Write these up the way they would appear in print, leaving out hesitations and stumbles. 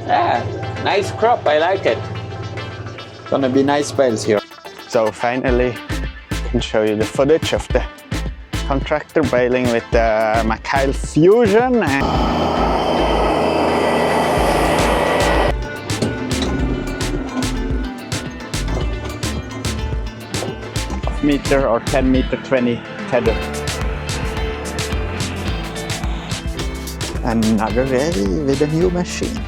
Yeah, nice crop, I like it. Gonna be nice bales here. So finally, I can show you the footage of the Contractor baling with the Mchale Fusion. Meter or 10 meter 20 tether. Another day with a new machine.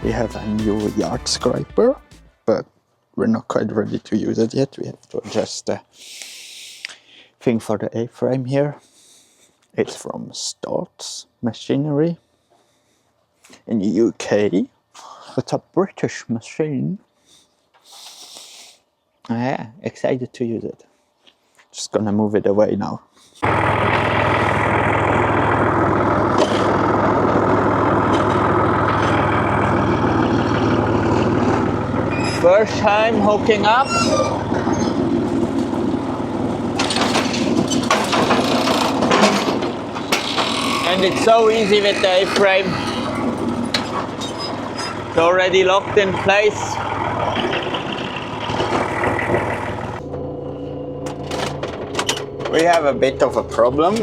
We have a new yard scraper, but we're not quite ready to use it yet. We have to adjust the thing for the A-frame here. It's from Stotz Machinery in the UK. It's a British machine. Yeah, excited to use it. Just gonna move it away now. First time hooking up. And it's so easy with the A-frame. It's already locked in place. We have a bit of a problem.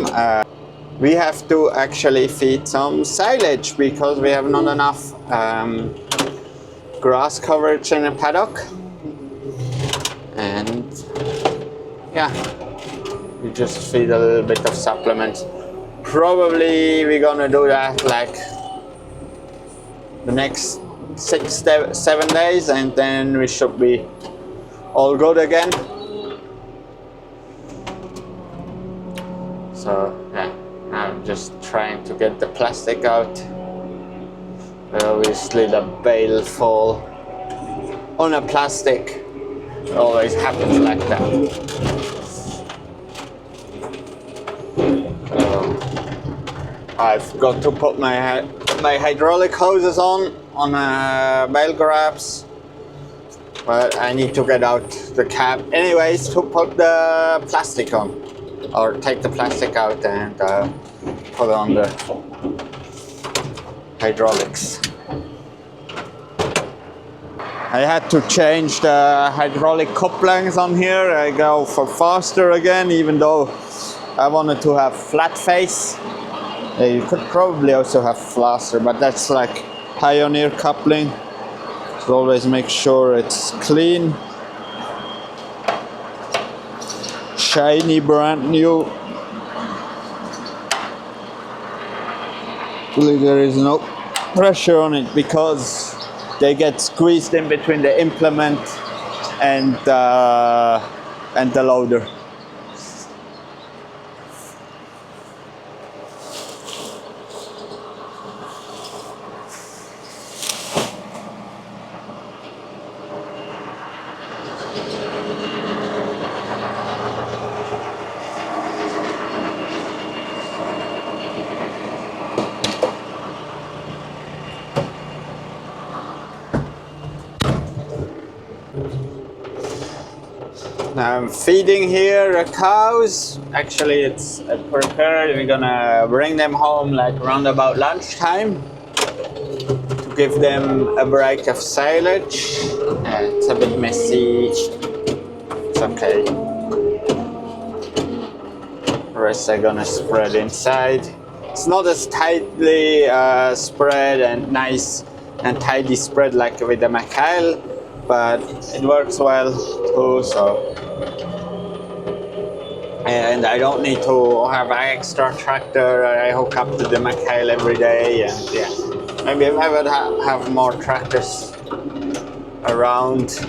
We have to actually feed some silage because we have not enough grass coverage in a paddock. And yeah, we just feed a little bit of supplements. Probably we're gonna do that like the next 6-7 days, and then we should be all good again. So yeah, I'm just trying to get the plastic out. But obviously the bale fall on a plastic. It always happens like that. I've got to put my hydraulic hoses on bale grabs, but I need to get out the cap anyways to put the plastic on, or take the plastic out and put on the hydraulics. I had to change the hydraulic couplings on here. I go for faster again, even though I wanted to have flat face. You could probably also have faster, but that's like Pioneer coupling. So always make sure it's clean, shiny, brand new. There is no pressure on it because they get squeezed in between the implement and the loader. Now I'm feeding here the cows. Actually, it's prepared. We're gonna bring them home like around about lunchtime to give them a break of silage. It's a bit messy. It's okay. The rest are gonna spread inside. It's not as tightly spread and nice and tidy spread like with the Mchale, but it works well too. So. And I don't need to have an extra tractor. I hook up to the Mchale every day, and yeah, maybe if I would have more tractors around,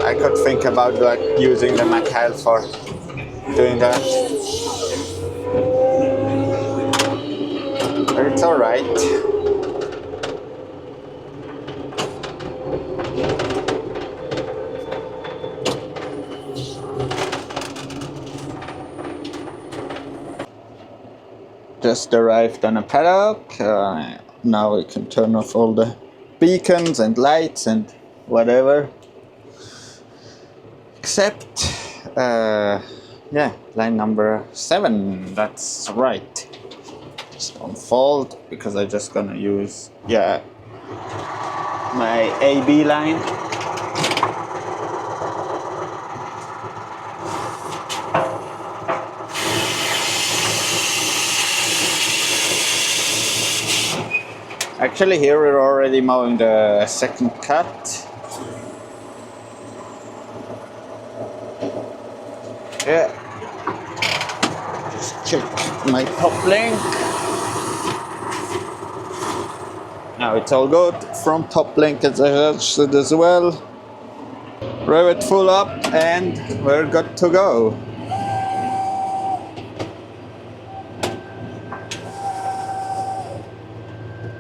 I could think about like using the Mchale for doing that. But it's all right. Just arrived on a paddock. Now we can turn off all the beacons and lights and whatever. Except, yeah, line number 7. That's right. Just unfold, because I'm just gonna use, yeah, my AB line. Actually, here we're already mowing the second cut. Yeah. Just check my top link. Now it's all good. Front top link is adjusted as well. Rev it full up and we're good to go.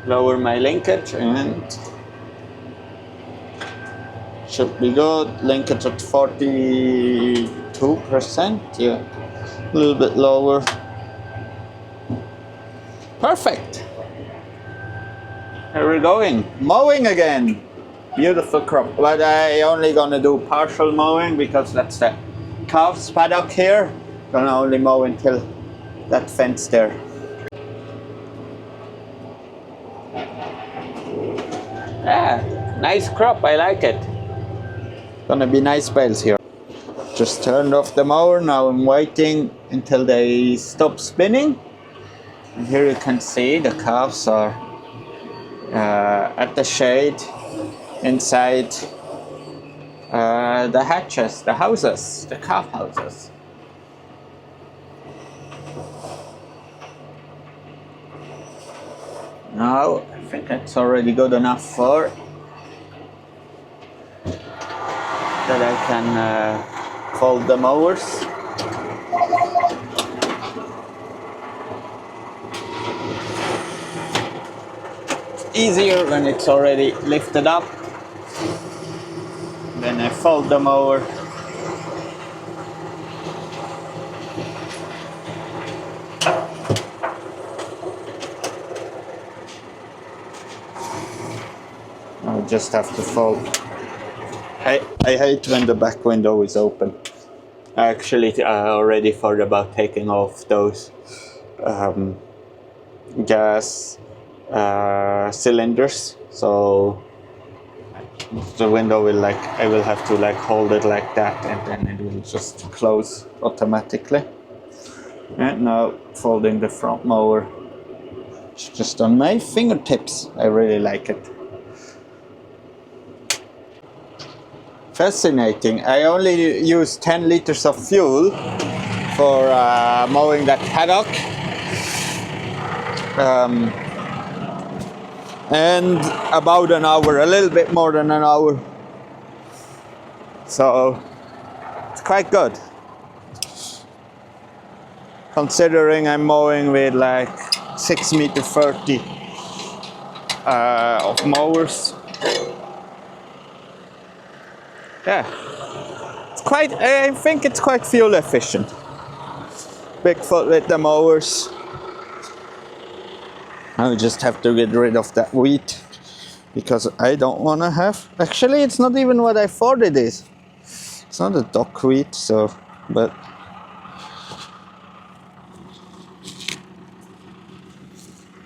Lower my linkage and should be good. Linkage at 42%, yeah, a little bit lower. Perfect. Here we're going. Mowing again. Beautiful crop, but I only gonna do partial mowing because that's the calves paddock here. Gonna only mow until that fence there. Yeah, nice crop, I like it. Gonna be nice bales here. Just turned off the mower, now I'm waiting until they stop spinning. And here you can see the calves are at the shade inside the hatches, the houses, the calf houses. Now I think it's already good enough for that I can fold the mowers. It's easier when it's already lifted up. Then I fold the mower. I just have to fold. I hate when the back window is open. I actually already thought about taking off those gas cylinders, so the window will I will have to hold it like that, and then it will just close automatically. And now folding the front mower. It's just on my fingertips. I really like it. Fascinating. I only use 10 liters of fuel for mowing that paddock. And about an hour, a little bit more than an hour. So it's quite good. Considering I'm mowing with 6.30 meters of mowers. Yeah, it's quite, I think it's quite fuel efficient. Bigfoot with the mowers. I just have to get rid of that wheat because I don't want to have, actually it's not even what I thought it is. It's not a dock wheat, so, but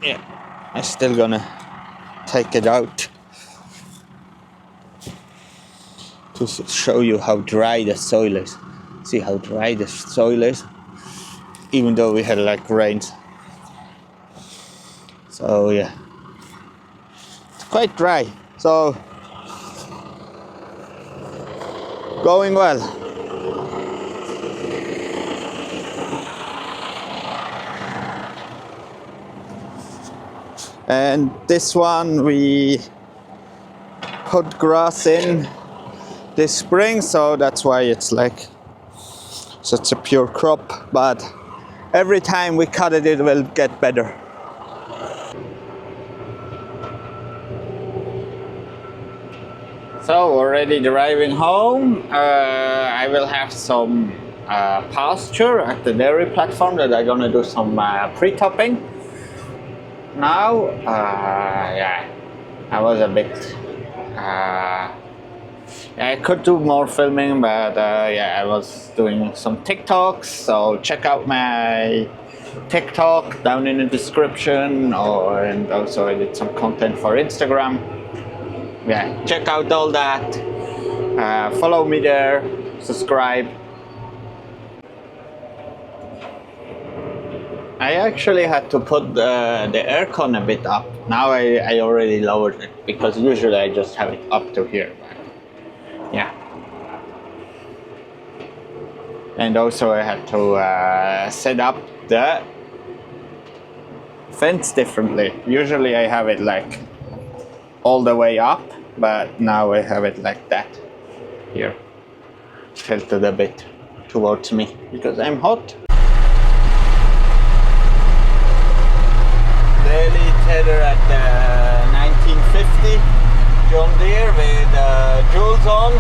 yeah, I'm still gonna take it out to show you how dry the soil is. See how dry the soil is, even though we had rains. So yeah, it's quite dry, so going well. And this one we put grass in this spring, so that's why it's such a pure crop, but every time we cut it, it will get better. So already driving home, I will have some pasture at the dairy platform that I'm gonna do some pre-topping. Now, yeah, I was a bit, I could do more filming, but yeah, I was doing some TikToks, so check out my TikTok down in the description, and also I did some content for Instagram. Yeah, check out all that. Follow me there, subscribe. I actually had to put the aircon a bit up. Now I already lowered it, because usually I just have it up to here. But yeah. And also I had to set up the fence differently. Usually I have it like all the way up, but now I have it like that. Here. Tilted a bit towards me, because I'm hot. Daily tether at the 1950 John Deere with jewels on.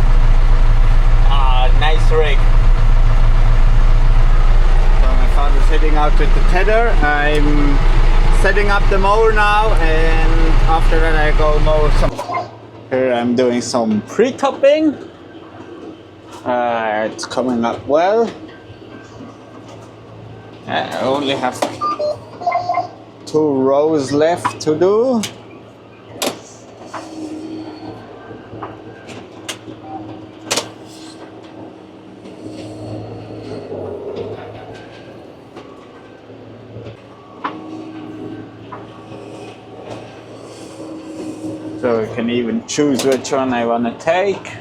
Nice rig. So my father's heading out with the tether. I'm setting up the mower now, and after that I go mow some. Here I'm doing some pre-topping. It's coming up well. I only have 2 rows left to do. So I can even choose which one I want to take.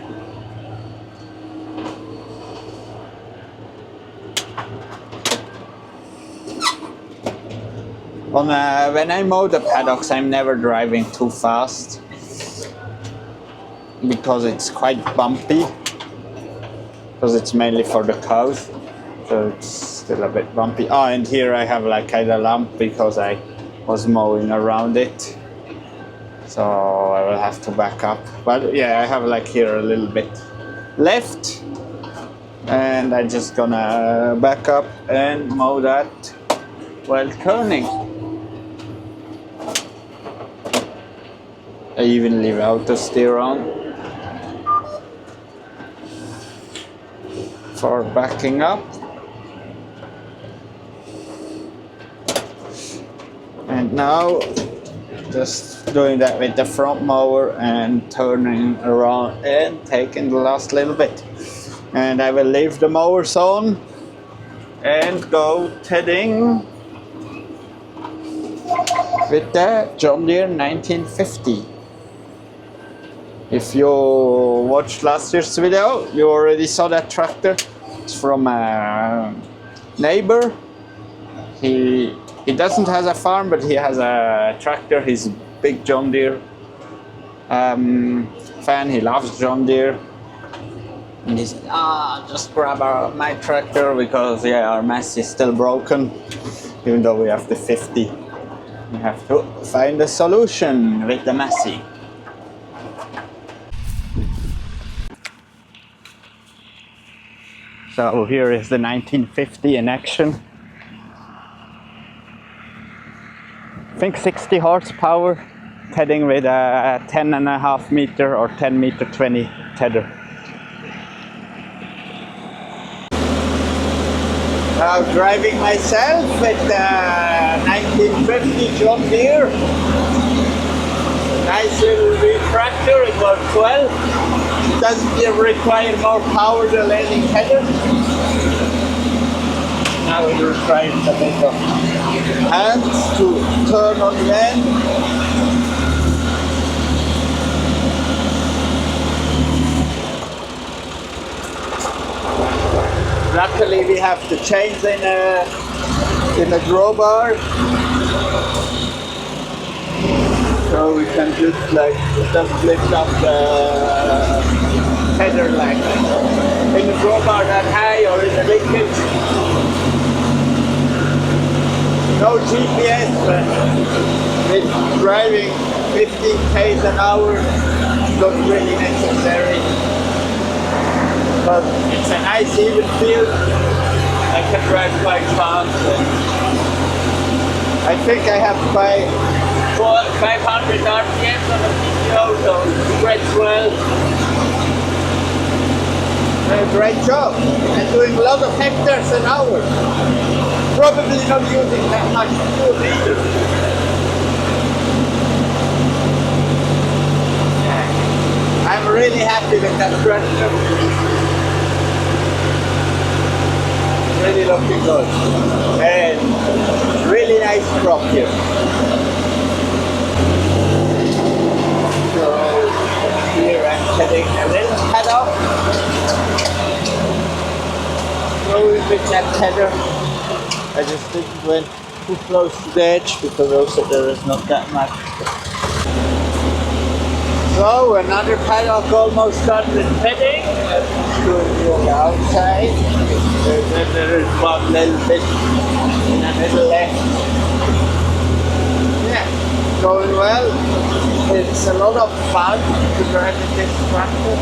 When I mow the paddocks, I'm never driving too fast, because it's quite bumpy, because it's mainly for the cows, so it's still a bit bumpy. Oh, and here I have like kind of lump because I was mowing around it, so I will have to back up. But yeah, I have like here a little bit left, and I'm just gonna back up and mow that while turning. I even leave auto steer on for backing up. And now just doing that with the front mower and turning around and taking the last little bit. And I will leave the mowers on and go tedding with the John Deere 1950. If you watched last year's video, you already saw that tractor. It's from a neighbor. He doesn't have a farm, but he has a tractor. He's a big John Deere fan. He loves John Deere. And he said, just grab my tractor, because yeah, our Massey is still broken, even though we have the 50. We have to find a solution with the Massey. So here is the 1950 in action. I think 60 horsepower, tedding with a 10.5 meter or 10 meter 20 tether. Now driving myself with the 1950 John Deere. Nice little wheel tractor, it works well. It doesn't require more power than any tether. Now we will try it a bit of hands to turn on the end. Luckily we have the chains in a drawbar, so we can just lift up the header like in the drawbar that high or in the linkage. No GPS, but with driving 15 km an hour, it's not really necessary. But it's a nice even field. I can drive quite fast. I think I have 500 RPMs on the PTO, so it spreads well. Great job. I'm doing a lot of hectares an hour. probably not using that much fuel either. Yeah. I'm really happy with that tractor. Really looking good. And really nice crop here. So here I'm setting a little paddock. Going with that tether. I just didn't went too close to the edge because also there is not that much. So another paddock almost done with bedding. Let's go on the outside. There is one little bit in the middle left. Yeah, going well. It's a lot of fun to drive this tractor.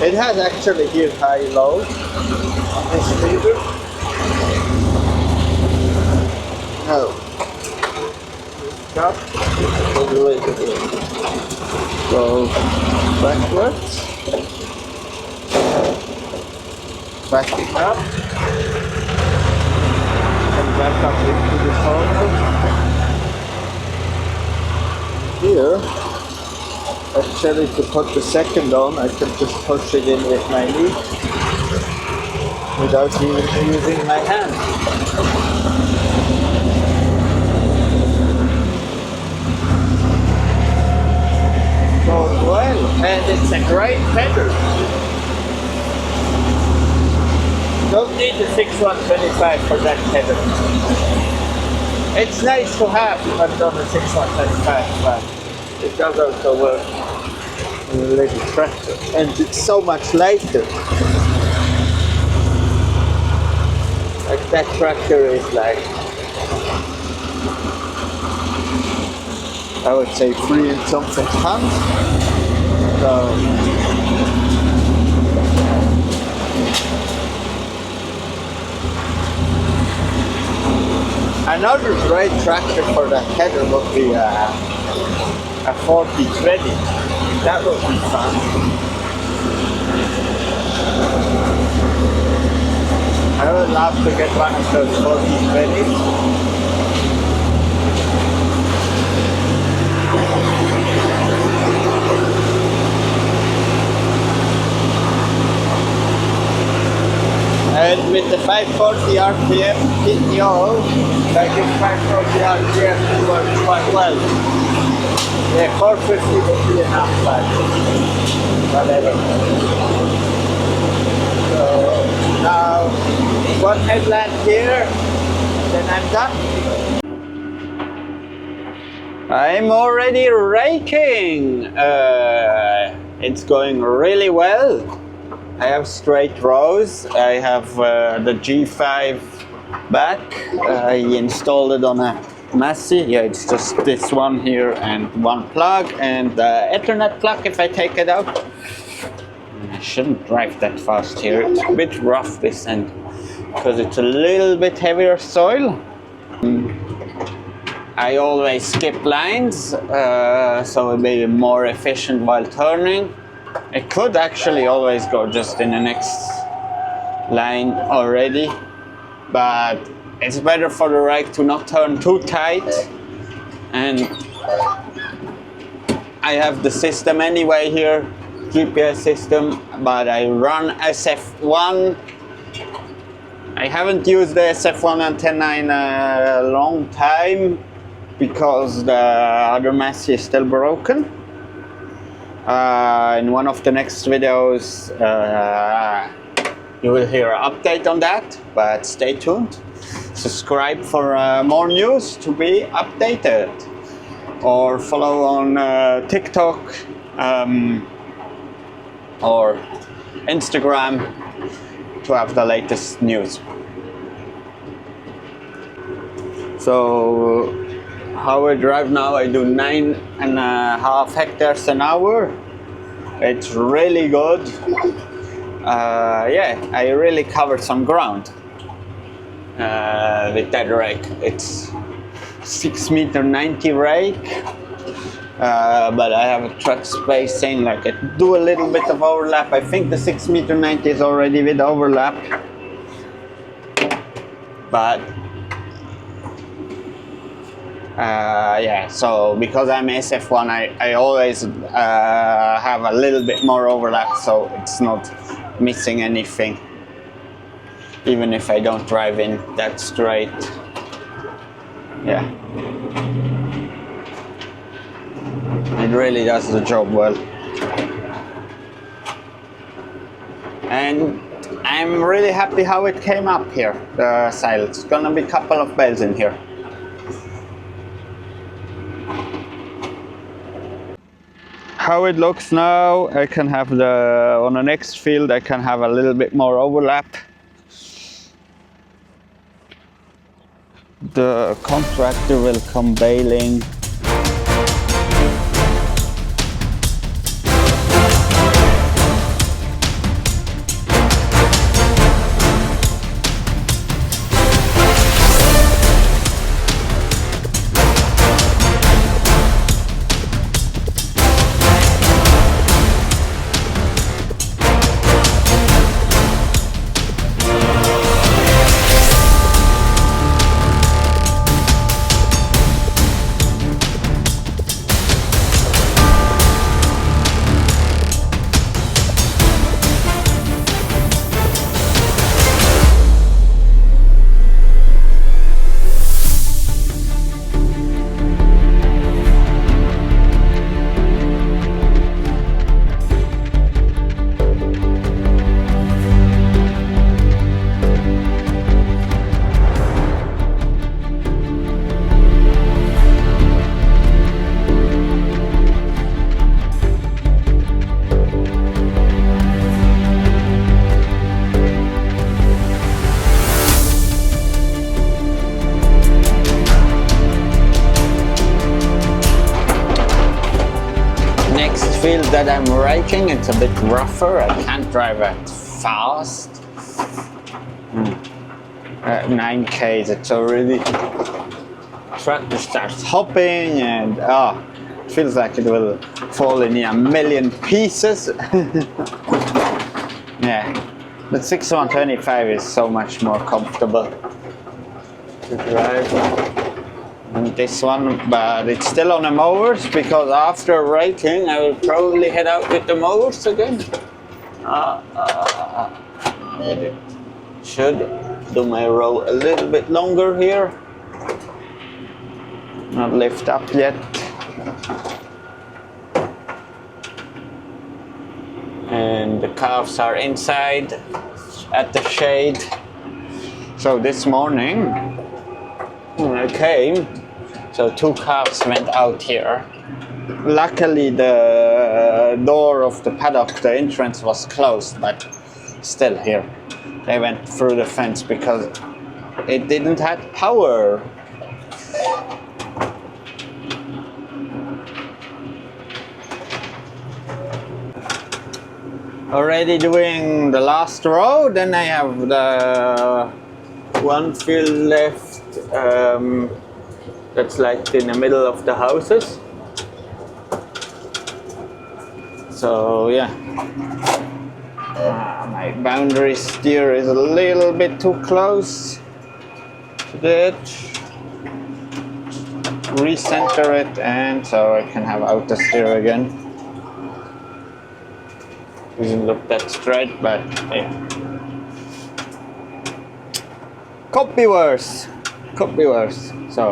It has actually here high load on this lever. No. Stop. Go backwards. Backing up. And back up into the corner. Here. Actually, to put the second on, I can just push it in with my knee without even using my hand. Goes well, and it's a great pedal. Don't need the 6125 for that pedal. It's nice to have if I've done the 6125, but it does also work in a little tractor, and it's so much lighter. Like that tractor is like, I would say 3 and something tons. So another great tractor for that header would be a 4020. That would be fun. I would love to get one of those 4020s. And with the 540 RPM PTO, I think 540 RPM works quite well. Yeah, 450 would be enough, but whatever. So now, one headland here, then I'm done. I'm already raking. It's going really well. I have straight rows. I have the G5 back. I installed it on a Massey. Yeah, it's just this one here and one plug and the Ethernet plug if I take it out. I shouldn't drive that fast here. It's a bit rough this end because it's a little bit heavier soil. I always skip lines so it'll be more efficient while turning. It could actually always go just in the next line already, but it's better for the rake to not turn too tight. And I have the system anyway here, GPS system, but I run SF1. I haven't used the SF1 antenna in a long time because the other Massey is still broken. In one of the next videos you will hear an update on that, but stay tuned. Subscribe for more news to be updated, or follow on TikTok or Instagram to have the latest news. So how I drive now, I do 9.5 hectares an hour. It's really good. Yeah, I really covered some ground with that rake. It's 6.90 m rake, but I have a truck spacing, like I do a little bit of overlap. I think the 6.90 m is already with overlap. but yeah, so because I'm SF1, I always have a little bit more overlap, so it's not missing anything, even if I don't drive in that straight. Yeah, it really does the job well. And I'm really happy how it came up here, the Silage. It's gonna be a couple of bales in here. How it looks now, I can have on the next field I can have a little bit more overlap. The Contractor will come baling. Field that I'm raking, it's a bit rougher. I can't drive it fast. 9K, it's already tractor starts hopping and it feels like it will fall in a million pieces. Yeah, but 6125 is so much more comfortable to drive. And this one, but it's still on the mowers, because after raking I will probably head out with the mowers again. Should do my row a little bit longer here. Not lift up yet. And the calves are inside at the shade. So this morning when I came, so 2 calves went out here. Luckily the door of the paddock, the entrance was closed, but still here. They went through the fence because it didn't have power. Already doing the last row, then I have the one field left. That's like in the middle of the houses. So yeah, my boundary steer is a little bit too close to the edge. Recenter it, and so I can have outer steer again. Doesn't look that straight, but yeah. Could be worse. Could be worse. So,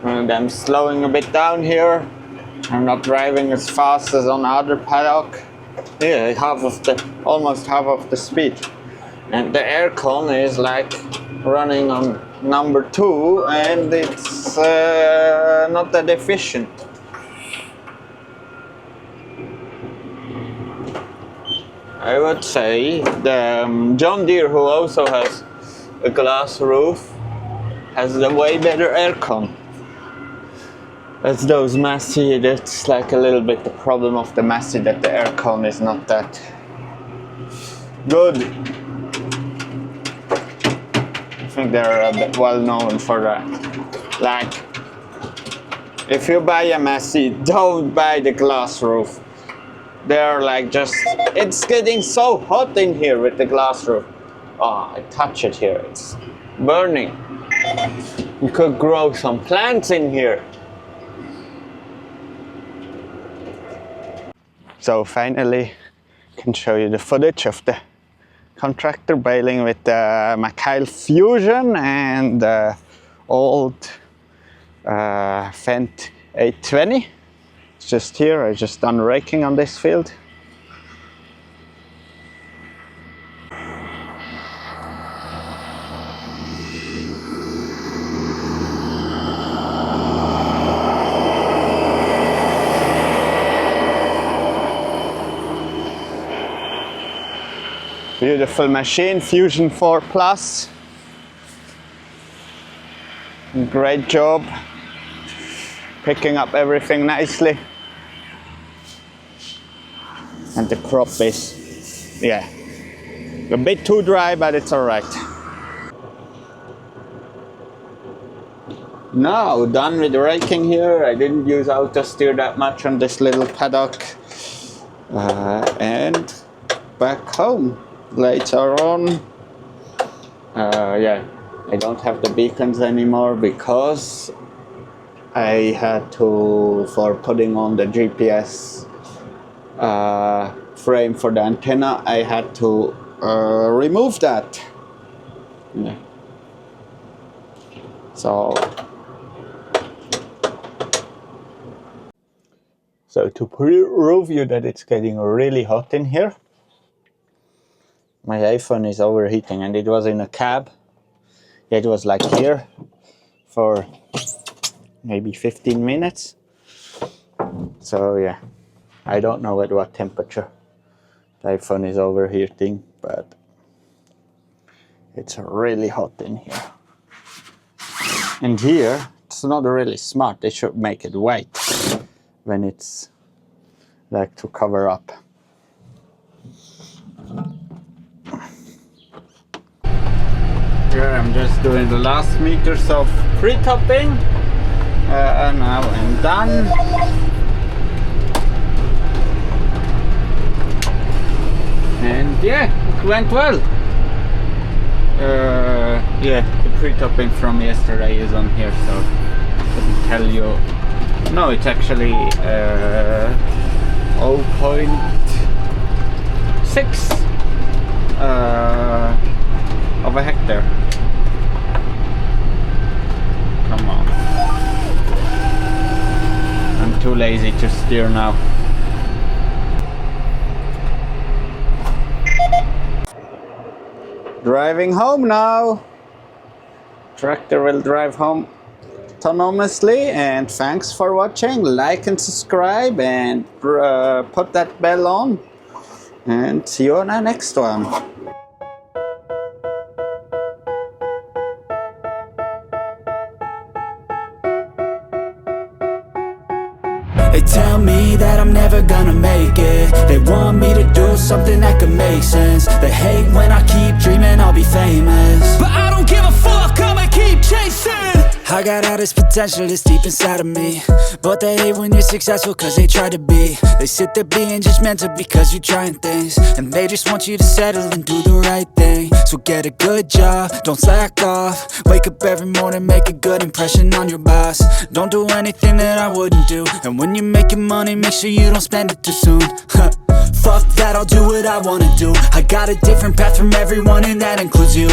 and I'm slowing a bit down here. I'm not driving as fast as on the other paddock. Yeah, almost half of the speed. And the aircon is like running on number 2, and it's not that efficient. I would say the John Deere, who also has a glass roof, has the way better aircon. That's those Massey, that's like a little bit the problem of the Massey, that the aircon is not that good. I think they're a bit well known for that. Like, if you buy a Massey, don't buy the glass roof. They're like just, it's getting so hot in here with the glass roof. Oh, I touch it here, it's burning. You could grow some plants in here. So finally, I can show you the footage of the Contractor baling with the Mchale Fusion and the old Fendt 820. It's just here, I just done raking on this field. Beautiful machine, Fusion 4 Plus. Great job. Picking up everything nicely. And the crop is, yeah, a bit too dry, but it's alright. Now, done with the raking here. I didn't use auto steer that much on this little paddock. And back home. Lights are on. Yeah, I don't have the beacons anymore because I had to, for putting on the GPS frame for the antenna, I had to remove that. Yeah. So to prove you that it's getting really hot in here, my iPhone is overheating, and it was in a cab. It was like here for maybe 15 minutes. So yeah, I don't know at what temperature the iPhone is overheating, but it's really hot in here. And here, it's not really smart. They should make it white when it's like to cover up. Here I'm just doing the last meters of pre-topping. Now I'm done. And yeah, it went well. Yeah, the pre-topping from yesterday is on here, so I couldn't tell you. No, it's actually 0.6 of a hectare. Come on. I'm too lazy to steer now. Driving home now. Tractor will drive home autonomously, and thanks for watching. Like and subscribe and put that bell on, and see you on the next one. They tell me that I'm never gonna make it. They want me to do something that could make sense. They hate when I keep dreaming I'll be famous, but I don't give a fuck, I'ma keep chasing. I got all this potential that's deep inside of me, but they hate when you're successful cause they try to be. They sit there being judgmental because you're trying things, and they just want you to settle and do the right thing. So get a good job, don't slack off. Wake up every morning, make a good impression on your boss. Don't do anything that I wouldn't do, and when you're making money, make sure you don't spend it too soon. Fuck that, I'll do what I wanna do. I got a different path from everyone, and that includes you.